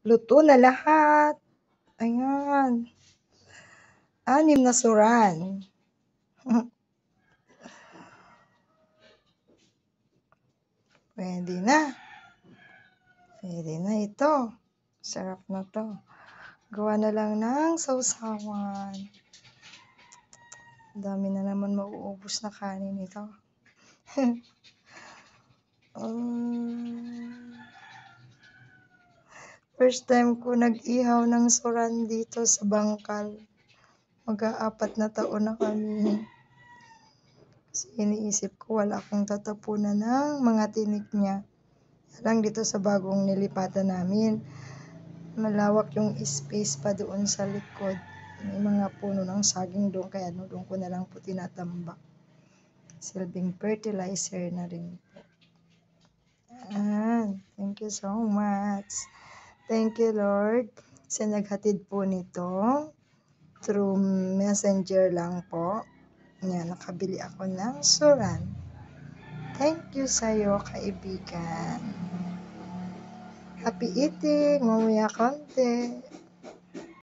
Luto na lahat. Ayan. 6 na suran. Pwede na. Pwede na ito. Sarap na to. Gawa na lang ng sausawan. Dami na naman mauubos na kanin ito. First time ko nag-ihaw ng suran dito sa Bangkal. Mag-4 na taon na kami. Kasi iniisip ko wala akong tatapunan ng mga tinik niya. Lang dito sa bagong nilipatan namin. Malawak yung space pa doon sa likod. May mga puno ng saging doon kaya doon ko na lang po tinatambak. Silbing fertilizer na rin po. Thank you so much. Thank you, Lord, sa naghatid po nito. Through messenger lang po. Yan, nakabili ako ng suran. Thank you sa'yo, kaibigan. Happy eating, mamaya konti.